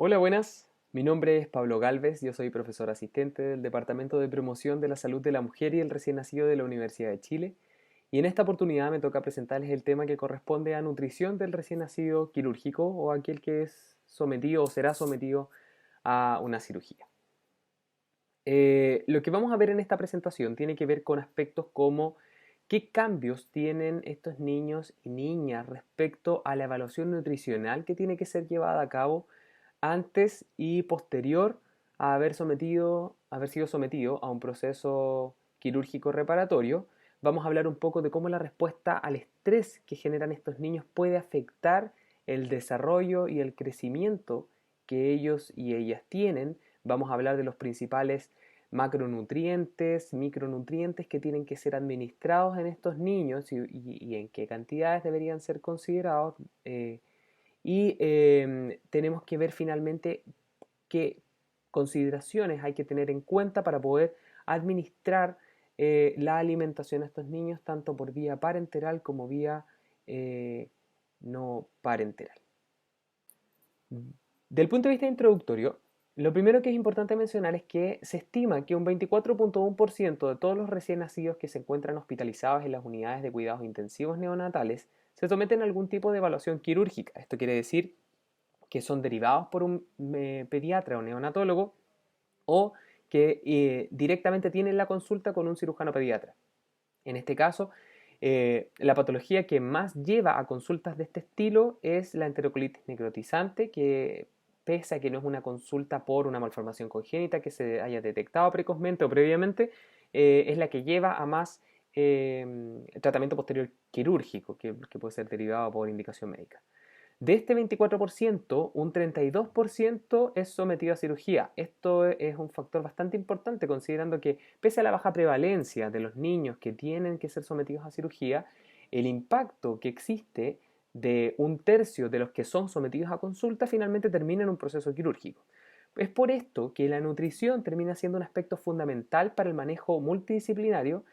Hola, buenas. Mi nombre es Pablo Galvez, yo soy profesor asistente del Departamento de Promoción de la Salud de la Mujer y el Recién Nacido de la Universidad de Chile. Y en esta oportunidad me toca presentarles el tema que corresponde a nutrición del recién nacido quirúrgico o aquel que es sometido o será sometido a una cirugía. Lo que vamos a ver en esta presentación tiene que ver con aspectos como qué cambios tienen estos niños y niñas respecto a la evaluación nutricional que tiene que ser llevada a cabo antes y posterior a haber sido sometido a un proceso quirúrgico reparatorio. Vamos a hablar un poco de cómo la respuesta al estrés que generan estos niños puede afectar el desarrollo y el crecimiento que ellos y ellas tienen. Vamos a hablar de los principales macronutrientes, micronutrientes que tienen que ser administrados en estos niños y en qué cantidades deberían ser considerados. Tenemos que ver finalmente qué consideraciones hay que tener en cuenta para poder administrar la alimentación a estos niños, tanto por vía parenteral como vía eh, no parenteral. Del punto de vista introductorio, lo primero que es importante mencionar es que se estima que un 24.1% de todos los recién nacidos que se encuentran hospitalizados en las unidades de cuidados intensivos neonatales se someten a algún tipo de evaluación quirúrgica. Esto quiere decir que son derivados por un pediatra o neonatólogo o que directamente tienen la consulta con un cirujano pediatra. En este caso, la patología que más lleva a consultas de este estilo es la enterocolitis necrotizante, que pese a que no es una consulta por una malformación congénita que se haya detectado precozmente o previamente, es la que lleva a más tratamiento posterior quirúrgico, que puede ser derivado por indicación médica. De este 24%, un 32% es sometido a cirugía. Esto es un factor bastante importante considerando que pese a la baja prevalencia de los niños que tienen que ser sometidos a cirugía, el impacto que existe de un tercio de los que son sometidos a consulta finalmente termina en un proceso quirúrgico. Es por esto que la nutrición termina siendo un aspecto fundamental para el manejo multidisciplinario,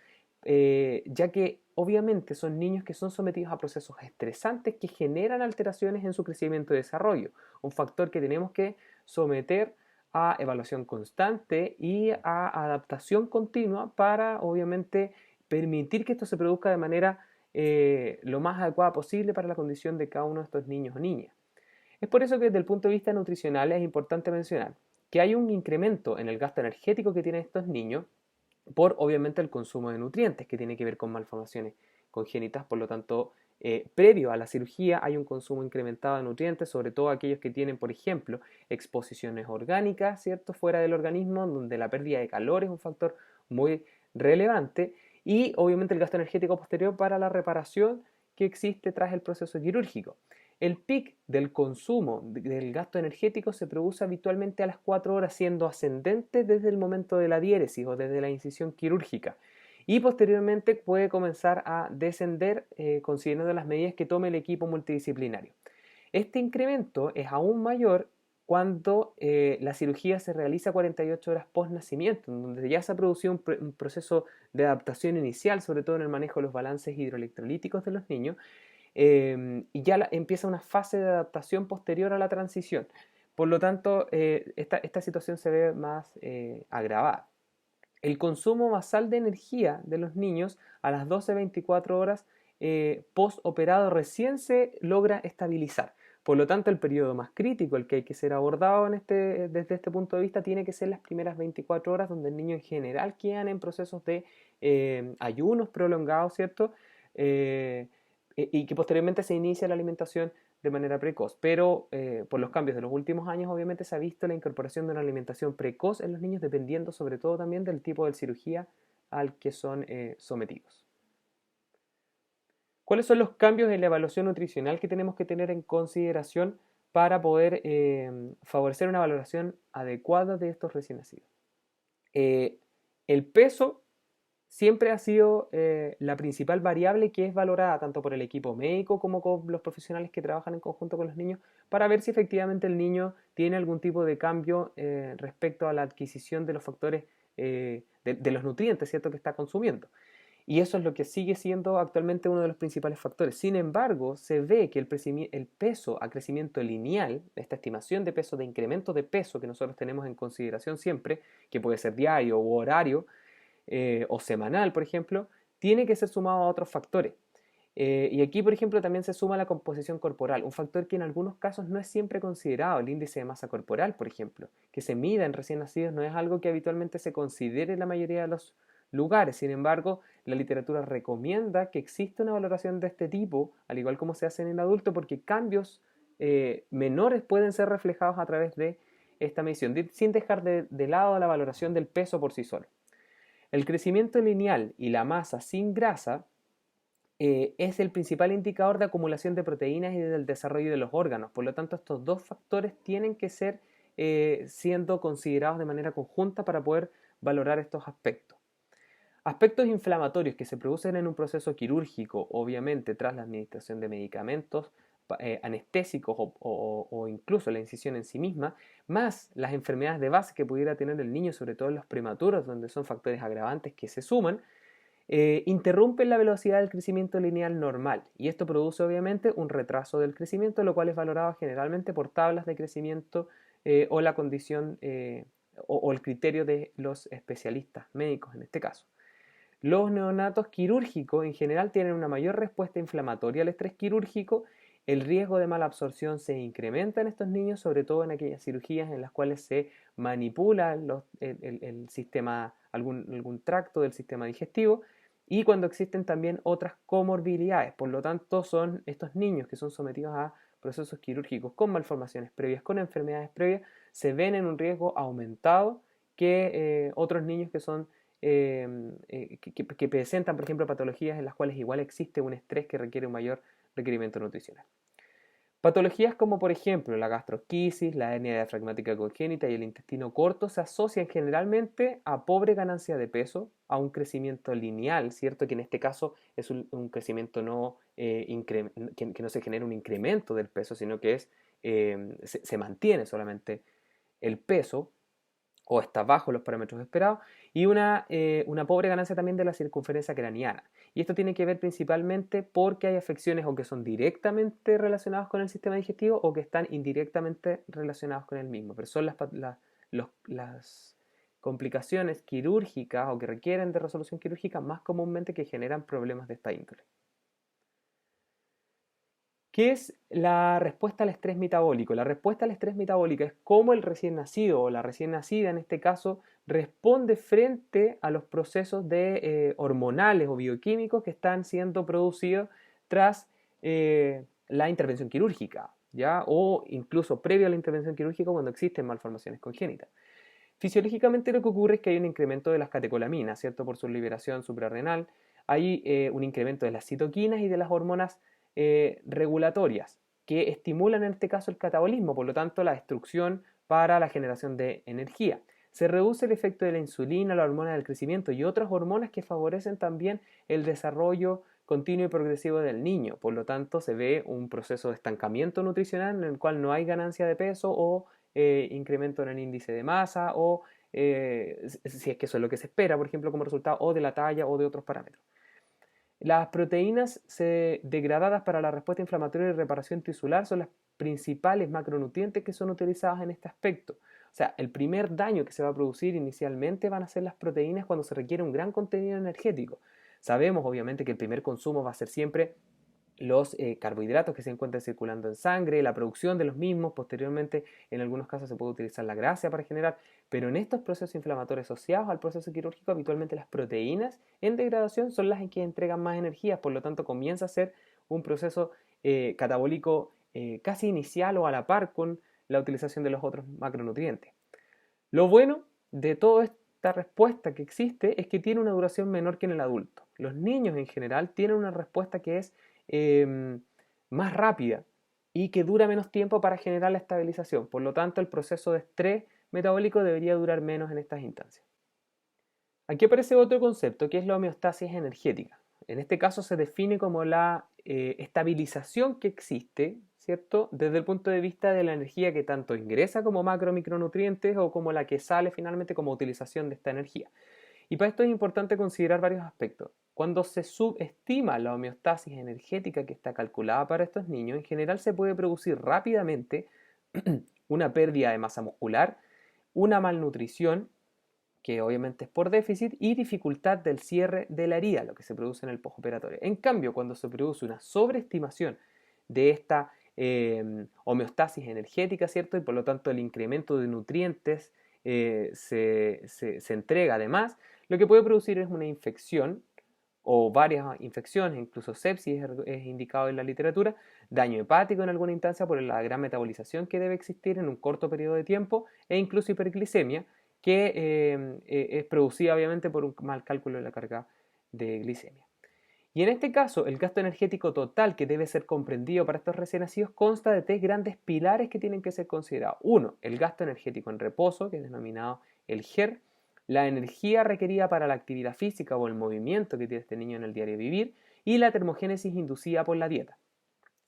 ya que obviamente son niños que son sometidos a procesos estresantes que generan alteraciones en su crecimiento y desarrollo, un factor que tenemos que someter a evaluación constante y a adaptación continua para obviamente permitir que esto se produzca de manera lo más adecuada posible para la condición de cada uno de estos niños o niñas. Es por eso que desde el punto de vista nutricional es importante mencionar que hay un incremento en el gasto energético que tienen estos niños por obviamente el consumo de nutrientes que tiene que ver con malformaciones congénitas, por lo tanto, previo a la cirugía hay un consumo incrementado de nutrientes, sobre todo aquellos que tienen, por ejemplo, exposiciones orgánicas, ¿cierto?, fuera del organismo, donde la pérdida de calor es un factor muy relevante, y obviamente el gasto energético posterior para la reparación que existe tras el proceso quirúrgico. El pic del consumo del gasto energético se produce habitualmente a las 4 horas, siendo ascendente desde el momento de la diéresis o desde la incisión quirúrgica. Y posteriormente puede comenzar a descender considerando las medidas que tome el equipo multidisciplinario. Este incremento es aún mayor cuando la cirugía se realiza 48 horas post nacimiento, en donde ya se ha producido un proceso de adaptación inicial, sobre todo en el manejo de los balances hidroelectrolíticos de los niños, y ya empieza una fase de adaptación posterior a la transición. Por lo tanto, esta situación se ve más agravada. El consumo basal de energía de los niños a las 12-24 horas post-operado recién se logra estabilizar. Por lo tanto, el periodo más crítico, el que hay que ser abordado desde este punto de vista, tiene que ser las primeras 24 horas, donde el niño en general quedan en procesos de ayunos prolongados, ¿cierto? Y que posteriormente se inicia la alimentación de manera precoz. Pero por los cambios de los últimos años, obviamente se ha visto la incorporación de una alimentación precoz en los niños, dependiendo sobre todo también del tipo de cirugía al que son sometidos. ¿Cuáles son los cambios en la evaluación nutricional que tenemos que tener en consideración para poder favorecer una valoración adecuada de estos recién nacidos? El peso siempre ha sido la principal variable que es valorada tanto por el equipo médico como con los profesionales que trabajan en conjunto con los niños para ver si efectivamente el niño tiene algún tipo de cambio respecto a la adquisición de los factores de los nutrientes, ¿cierto?, que está consumiendo. Y eso es lo que sigue siendo actualmente uno de los principales factores. Sin embargo, se ve que el peso a crecimiento lineal, esta estimación de peso, de incremento de peso que nosotros tenemos en consideración siempre, que puede ser diario o horario o semanal, por ejemplo, tiene que ser sumado a otros factores. Y aquí, por ejemplo, también se suma la composición corporal, un factor que en algunos casos no es siempre considerado, el índice de masa corporal, por ejemplo, que se mida en recién nacidos, no es algo que habitualmente se considere en la mayoría de los lugares. Sin embargo, la literatura recomienda que exista una valoración de este tipo, al igual como se hace en el adulto, porque cambios menores pueden ser reflejados a través de esta medición, sin dejar de lado la valoración del peso por sí solo. El crecimiento lineal y la masa sin grasa es el principal indicador de acumulación de proteínas y del desarrollo de los órganos. Por lo tanto, estos dos factores tienen que ser siendo considerados de manera conjunta para poder valorar estos aspectos. Aspectos inflamatorios que se producen en un proceso quirúrgico, obviamente tras la administración de medicamentos anestésicos o incluso la incisión en sí misma, más las enfermedades de base que pudiera tener el niño, sobre todo en los prematuros, donde son factores agravantes que se suman, interrumpen la velocidad del crecimiento lineal normal y esto produce obviamente un retraso del crecimiento, lo cual es valorado generalmente por tablas de crecimiento o la condición o el criterio de los especialistas médicos en este caso. Los neonatos quirúrgicos en general tienen una mayor respuesta inflamatoria al estrés quirúrgico. El riesgo de malabsorción se incrementa en estos niños, sobre todo en aquellas cirugías en las cuales se manipula el sistema, algún tracto del sistema digestivo y cuando existen también otras comorbilidades. Por lo tanto, son estos niños que son sometidos a procesos quirúrgicos con malformaciones previas, con enfermedades previas, se ven en un riesgo aumentado que otros niños que son que presentan, por ejemplo, patologías en las cuales igual existe un estrés que requiere un mayor requerimiento nutricional. Patologías como, por ejemplo, la gastroquisis, la hernia diafragmática congénita y el intestino corto se asocian generalmente a pobre ganancia de peso, a un crecimiento lineal, ¿cierto? Que en este caso es un crecimiento que no se genera un incremento del peso, sino que se mantiene solamente el peso o está bajo los parámetros esperados, y una pobre ganancia también de la circunferencia craneana. Y esto tiene que ver principalmente porque hay afecciones o que son directamente relacionadas con el sistema digestivo o que están indirectamente relacionadas con el mismo, pero son las complicaciones quirúrgicas o que requieren de resolución quirúrgica más comúnmente que generan problemas de esta índole. ¿Qué es la respuesta al estrés metabólico? La respuesta al estrés metabólico es cómo el recién nacido o la recién nacida en este caso responde frente a los procesos hormonales o bioquímicos que están siendo producidos tras la intervención quirúrgica, ¿ya? O incluso previo a la intervención quirúrgica cuando existen malformaciones congénitas. Fisiológicamente lo que ocurre es que hay un incremento de las catecolaminas, ¿cierto? Por su liberación suprarrenal. Hay un incremento de las citoquinas y de las hormonas regulatorias que estimulan en este caso el catabolismo, por lo tanto la destrucción para la generación de energía. Se reduce el efecto de la insulina, la hormona del crecimiento y otras hormonas que favorecen también el desarrollo continuo y progresivo del niño. Por lo tanto, se ve un proceso de estancamiento nutricional en el cual no hay ganancia de peso o incremento en el índice de masa o si es que eso es lo que se espera, por ejemplo, como resultado o de la talla o de otros parámetros. Las proteínas degradadas para la respuesta inflamatoria y reparación tisular son las principales macronutrientes que son utilizadas en este aspecto. O sea, el primer daño que se va a producir inicialmente van a ser las proteínas cuando se requiere un gran contenido energético. Sabemos obviamente que el primer consumo va a ser siempre los carbohidratos que se encuentran circulando en sangre, la producción de los mismos, posteriormente en algunos casos se puede utilizar la grasa para generar, pero en estos procesos inflamatorios asociados al proceso quirúrgico habitualmente las proteínas en degradación son las que entregan más energía, por lo tanto comienza a ser un proceso catabólico casi inicial o a la par con la utilización de los otros macronutrientes. Lo bueno de toda esta respuesta que existe es que tiene una duración menor que en el adulto. Los niños en general tienen una respuesta que es más rápida y que dura menos tiempo para generar la estabilización. Por lo tanto, el proceso de estrés metabólico debería durar menos en estas instancias. Aquí aparece otro concepto que es la homeostasis energética. En este caso se define como la estabilización que existe, ¿cierto? Desde el punto de vista de la energía que tanto ingresa como macro micronutrientes o como la que sale finalmente como utilización de esta energía. Y para esto es importante considerar varios aspectos. Cuando se subestima la homeostasis energética que está calculada para estos niños, en general se puede producir rápidamente una pérdida de masa muscular, una malnutrición, que obviamente es por déficit, y dificultad del cierre de la herida, lo que se produce en el postoperatorio. En cambio, cuando se produce una sobreestimación de esta homeostasis energética, ¿cierto? Y por lo tanto el incremento de nutrientes se entrega además, lo que puede producir es una infección o varias infecciones, incluso sepsis es indicado en la literatura, daño hepático en alguna instancia por la gran metabolización que debe existir en un corto periodo de tiempo e incluso hiperglicemia que es producida obviamente por un mal cálculo de la carga de glicemia. Y en este caso, el gasto energético total que debe ser comprendido para estos recién nacidos consta de tres grandes pilares que tienen que ser considerados. Uno, el gasto energético en reposo, que es denominado el GER, la energía requerida para la actividad física o el movimiento que tiene este niño en el diario vivir, y la termogénesis inducida por la dieta.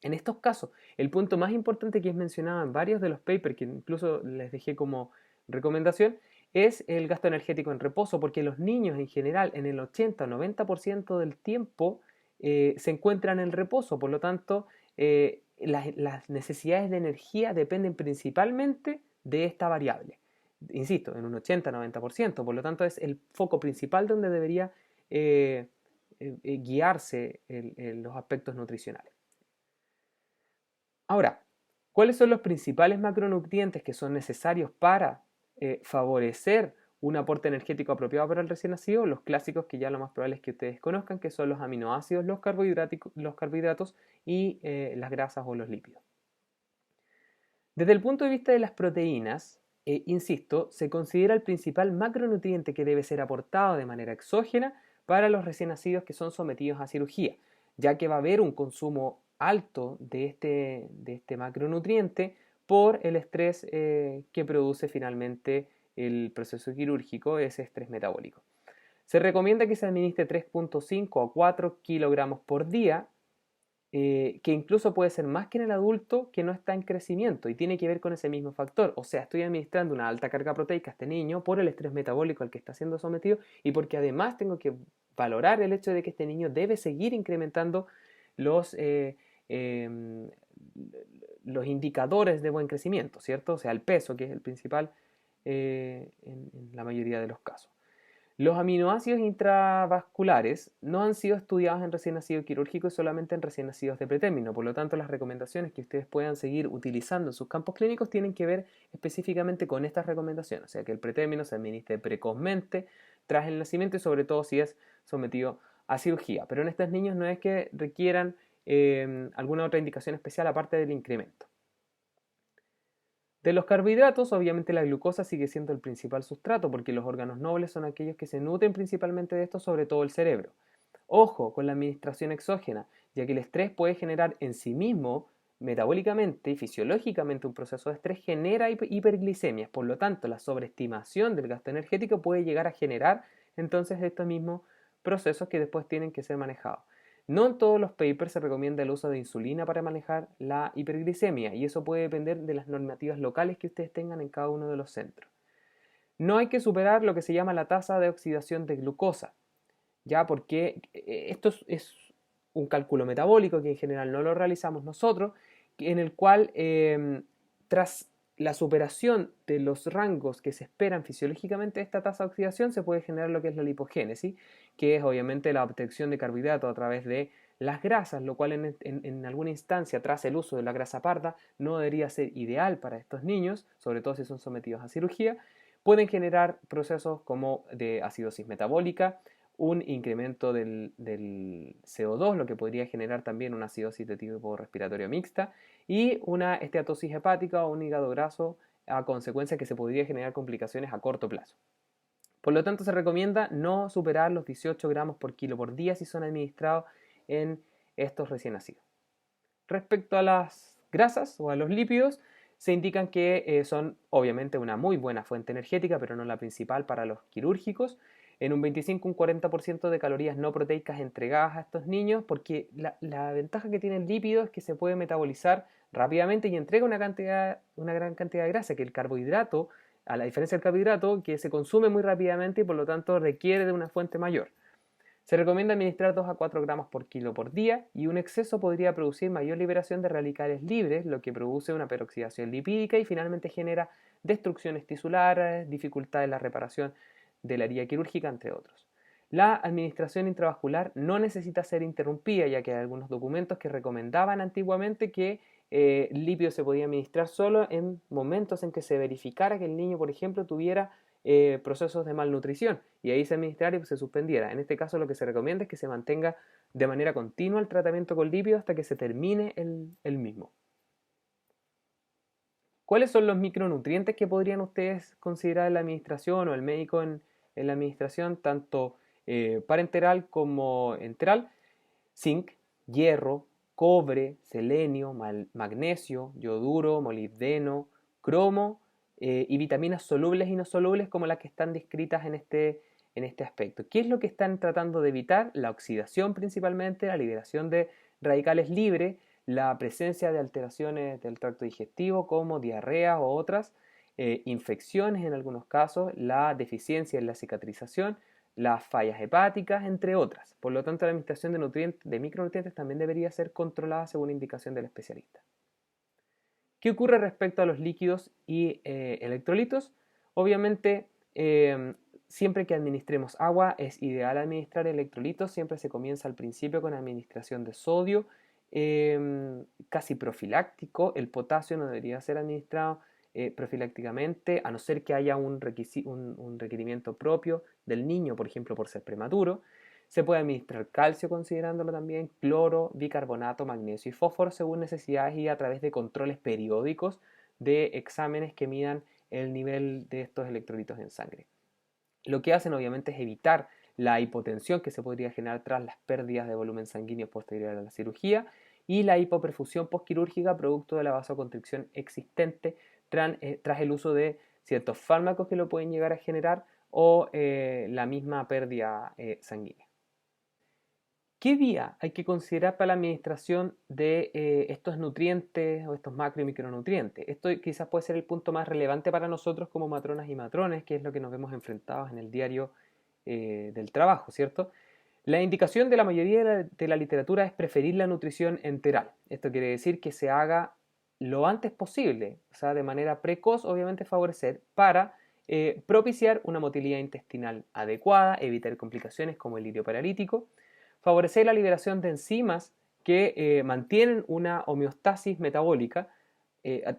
En estos casos, el punto más importante que es mencionado en varios de los papers, que incluso les dejé como recomendación, es el gasto energético en reposo, porque los niños en general en el 80 o 90% del tiempo se encuentran en reposo, por lo tanto las necesidades de energía dependen principalmente de esta variable. Insisto, en un 80-90%, por lo tanto es el foco principal donde debería guiarse los aspectos nutricionales. Ahora, ¿cuáles son los principales macronutrientes que son necesarios para favorecer un aporte energético apropiado para el recién nacido? Los clásicos que ya lo más probable es que ustedes conozcan, que son los aminoácidos, los carbohidratos y las grasas o los lípidos. Desde el punto de vista de las proteínas, insisto, se considera el principal macronutriente que debe ser aportado de manera exógena para los recién nacidos que son sometidos a cirugía, ya que va a haber un consumo alto de este macronutriente por el estrés que produce finalmente el proceso quirúrgico, ese estrés metabólico. Se recomienda que se administre 3.5 a 4 kilogramos por día, que incluso puede ser más que en el adulto que no está en crecimiento y tiene que ver con ese mismo factor. O sea, estoy administrando una alta carga proteica a este niño por el estrés metabólico al que está siendo sometido y porque además tengo que valorar el hecho de que este niño debe seguir incrementando los indicadores de buen crecimiento, ¿cierto? O sea, el peso, que es el principal en la mayoría de los casos. Los aminoácidos intravasculares no han sido estudiados en recién nacidos quirúrgicos, solamente en recién nacidos de pretérmino. Por lo tanto, las recomendaciones que ustedes puedan seguir utilizando en sus campos clínicos tienen que ver específicamente con estas recomendaciones. O sea, que el pretérmino se administre precozmente tras el nacimiento y sobre todo si es sometido a cirugía. Pero en estos niños no es que requieran alguna otra indicación especial aparte del incremento. De los carbohidratos, obviamente la glucosa sigue siendo el principal sustrato porque los órganos nobles son aquellos que se nutren principalmente de esto, sobre todo el cerebro. Ojo con la administración exógena, ya que el estrés puede generar en sí mismo, metabólicamente y fisiológicamente, un proceso de estrés genera hiperglicemias. Por lo tanto, la sobreestimación del gasto energético puede llegar a generar entonces estos mismos procesos que después tienen que ser manejados. No en todos los papers se recomienda el uso de insulina para manejar la hiperglicemia y eso puede depender de las normativas locales que ustedes tengan en cada uno de los centros. No hay que superar lo que se llama la tasa de oxidación de glucosa, ya porque esto es un cálculo metabólico que en general no lo realizamos nosotros, en el cual tras la superación de los rangos que se esperan fisiológicamente de esta tasa de oxidación se puede generar lo que es la lipogénesis, que es obviamente la obtención de carbohidratos a través de las grasas, lo cual en alguna instancia tras el uso de la grasa parda no debería ser ideal para estos niños, sobre todo si son sometidos a cirugía. Pueden generar procesos como de acidosis metabólica, un incremento del CO2, lo que podría generar también una acidosis de tipo respiratorio mixta y una esteatosis hepática o un hígado graso a consecuencia que se podría generar complicaciones a corto plazo. Por lo tanto, se recomienda no superar los 18 gramos por kilo por día si son administrados en estos recién nacidos. Respecto a las grasas o a los lípidos, se indican que son obviamente una muy buena fuente energética, pero no la principal para los quirúrgicos. En un 25 un 40% de calorías no proteicas entregadas a estos niños, porque la ventaja que tiene el lípido es que se puede metabolizar rápidamente y entrega una gran cantidad de grasa, que el carbohidrato a la diferencia del carbohidrato, que se consume muy rápidamente y por lo tanto requiere de una fuente mayor. Se recomienda administrar 2 a 4 gramos por kilo por día y un exceso podría producir mayor liberación de radicales libres, lo que produce una peroxidación lipídica y finalmente genera destrucciones tisulares, dificultad en la reparación de la herida quirúrgica, entre otros. La administración intravascular no necesita ser interrumpida, ya que hay algunos documentos que recomendaban antiguamente que el lípido se podía administrar solo en momentos en que se verificara que el niño, por ejemplo, tuviera procesos de malnutrición y ahí se administrara y se suspendiera. En este caso lo que se recomienda es que se mantenga de manera continua el tratamiento con lípido hasta que se termine el mismo. ¿Cuáles son los micronutrientes que podrían ustedes considerar en la administración o el médico en la administración, tanto parenteral como enteral? Zinc, hierro, cobre, selenio, magnesio, yoduro, molibdeno, cromo y vitaminas solubles y no solubles como las que están descritas en este aspecto. ¿Qué es lo que están tratando de evitar? La oxidación principalmente, la liberación de radicales libres, la presencia de alteraciones del tracto digestivo como diarrea o otras, infecciones en algunos casos, la deficiencia en la cicatrización, las fallas hepáticas, entre otras. Por lo tanto, la administración de micronutrientes también debería ser controlada según indicación del especialista. ¿Qué ocurre respecto a los líquidos y electrolitos? Obviamente, siempre que administremos agua es ideal administrar electrolitos. Siempre se comienza al principio con administración de sodio, casi profiláctico. El potasio no debería ser administrado profilácticamente, a no ser que haya un requerimiento propio del niño, por ejemplo, por ser prematuro. Se puede administrar calcio considerándolo también, cloro, bicarbonato, magnesio y fósforo según necesidades y a través de controles periódicos de exámenes que midan el nivel de estos electrolitos en sangre. Lo que hacen obviamente es evitar la hipotensión que se podría generar tras las pérdidas de volumen sanguíneo posterior a la cirugía y la hipoperfusión postquirúrgica producto de la vasoconstricción existente tras el uso de ciertos fármacos que lo pueden llegar a generar o la misma pérdida sanguínea. ¿Qué vía hay que considerar para la administración de estos nutrientes o estos macro y micronutrientes? Esto quizás puede ser el punto más relevante para nosotros como matronas y matrones, que es lo que nos vemos enfrentados en el diario del trabajo, ¿cierto? La indicación de la mayoría de la literatura es preferir la nutrición enteral. Esto quiere decir que se haga lo antes posible, o sea, de manera precoz, obviamente favorecer para propiciar una motilidad intestinal adecuada, evitar complicaciones como el ilirio paralítico, favorecer la liberación de enzimas que mantienen una homeostasis metabólica,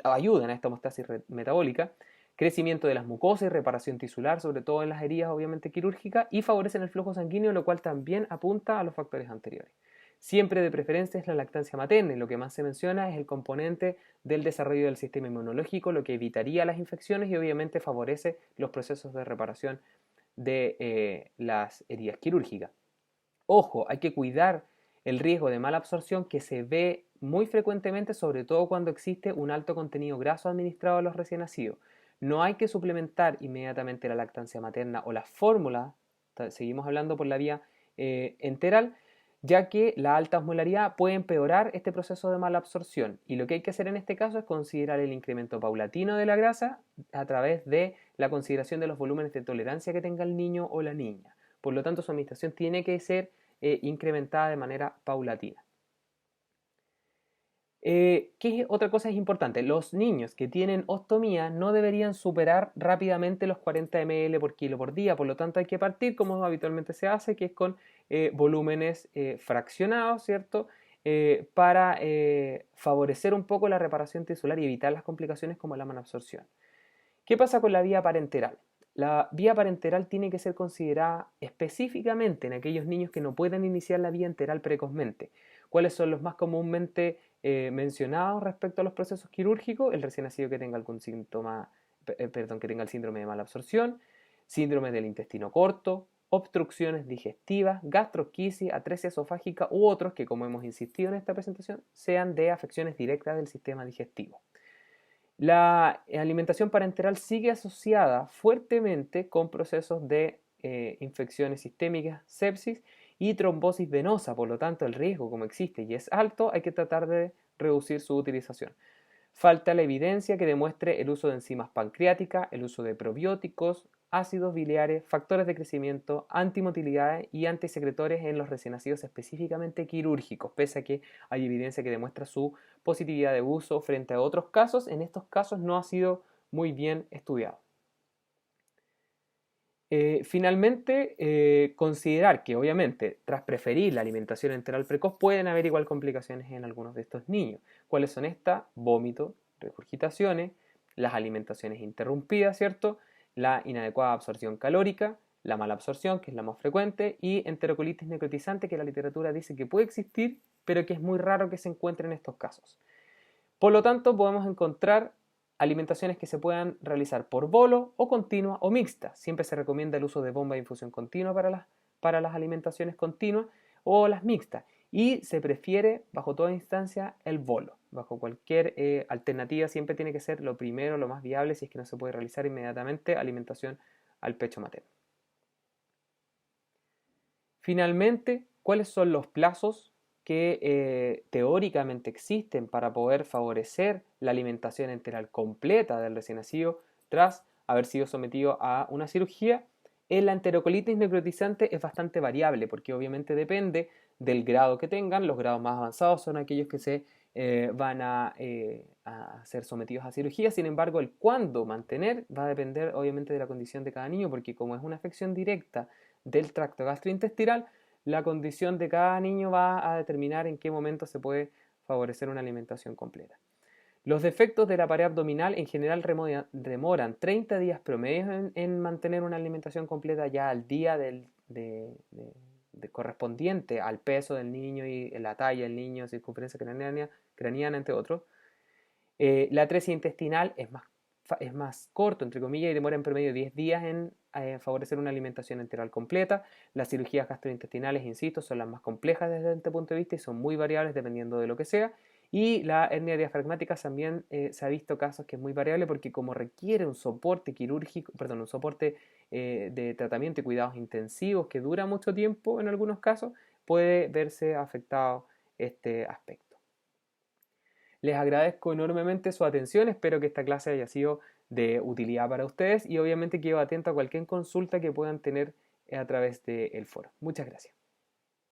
ayudan a esta homeostasis metabólica, crecimiento de las mucosas y reparación tisular, sobre todo en las heridas obviamente quirúrgicas, y favorecen el flujo sanguíneo, lo cual también apunta a los factores anteriores. Siempre de preferencia es la lactancia materna y lo que más se menciona es el componente del desarrollo del sistema inmunológico, lo que evitaría las infecciones y obviamente favorece los procesos de reparación de las heridas quirúrgicas. Ojo, hay que cuidar el riesgo de mala absorción que se ve muy frecuentemente, sobre todo cuando existe un alto contenido graso administrado a los recién nacidos. No hay que suplementar inmediatamente la lactancia materna o la fórmula, seguimos hablando por la vía enteral, ya que la alta osmolaridad puede empeorar este proceso de mala absorción. Y lo que hay que hacer en este caso es considerar el incremento paulatino de la grasa a través de la consideración de los volúmenes de tolerancia que tenga el niño o la niña. Por lo tanto, su administración tiene que ser incrementada de manera paulatina. ¿Qué otra cosa es importante? Los niños que tienen ostomía no deberían superar rápidamente los 40 ml por kilo por día, por lo tanto hay que partir como habitualmente se hace, que es con volúmenes fraccionados, ¿cierto? Para favorecer un poco la reparación tisular y evitar las complicaciones como la malabsorción. ¿Qué pasa con la vía parenteral? La vía parenteral tiene que ser considerada específicamente en aquellos niños que no pueden iniciar la vía enteral precozmente. ¿Cuáles son los más comúnmente mencionados respecto a los procesos quirúrgicos? El recién nacido que tenga algún síntoma, que tenga el síndrome de mala absorción, síndrome del intestino corto, obstrucciones digestivas, gastroquisis, atresia esofágica u otros que, como hemos insistido en esta presentación, sean de afecciones directas del sistema digestivo. La alimentación parenteral sigue asociada fuertemente con procesos de infecciones sistémicas, sepsis y trombosis venosa, por lo tanto el riesgo como existe y es alto, hay que tratar de reducir su utilización. Falta la evidencia que demuestre el uso de enzimas pancreáticas, el uso de probióticos, ácidos biliares, factores de crecimiento, antimotilidades y antisecretores en los recién nacidos específicamente quirúrgicos, pese a que hay evidencia que demuestra su positividad de uso frente a otros casos. En estos casos no ha sido muy bien estudiado. Finalmente, considerar que obviamente tras preferir la alimentación enteral precoz pueden haber igual complicaciones en algunos de estos niños. ¿Cuáles son estas? Vómito, regurgitaciones, las alimentaciones interrumpidas, ¿cierto? La inadecuada absorción calórica, la mala absorción, que es la más frecuente, y enterocolitis necrotizante, que la literatura dice que puede existir, pero que es muy raro que se encuentre en estos casos. Por lo tanto, podemos encontrar alimentaciones que se puedan realizar por bolo o continua o mixta. Siempre se recomienda el uso de bomba de infusión continua para las alimentaciones continuas o las mixtas. Y se prefiere, bajo toda instancia, el bolo. Bajo cualquier alternativa siempre tiene que ser lo primero, lo más viable, si es que no se puede realizar inmediatamente, alimentación al pecho materno. Finalmente, ¿cuáles son los plazos que teóricamente existen para poder favorecer la alimentación enteral completa del recién nacido tras haber sido sometido a una cirugía? La enterocolitis necrotizante es bastante variable porque obviamente depende del grado que tengan. Los grados más avanzados son aquellos que se van a ser sometidos a cirugía. Sin embargo, el cuándo mantener va a depender obviamente de la condición de cada niño, porque como es una afección directa del tracto gastrointestinal, la condición de cada niño va a determinar en qué momento se puede favorecer una alimentación completa. Los defectos de la pared abdominal en general demoran 30 días promedio en mantener una alimentación completa ya al día correspondiente al peso del niño y la talla del niño, circunferencia craneana, entre otros. La atresia intestinal es más corto, entre comillas, y demora en promedio 10 días en favorecer una alimentación enteral completa. Las cirugías gastrointestinales, insisto, son las más complejas desde este punto de vista y son muy variables dependiendo de lo que sea. Y la hernia diafragmática también se ha visto casos que es muy variable porque como requiere un soporte quirúrgico, perdón, un soporte de tratamiento y cuidados intensivos que dura mucho tiempo en algunos casos, puede verse afectado este aspecto. Les agradezco enormemente su atención, espero que esta clase haya sido de utilidad para ustedes y obviamente quedo atento a cualquier consulta que puedan tener a través del foro. Muchas gracias.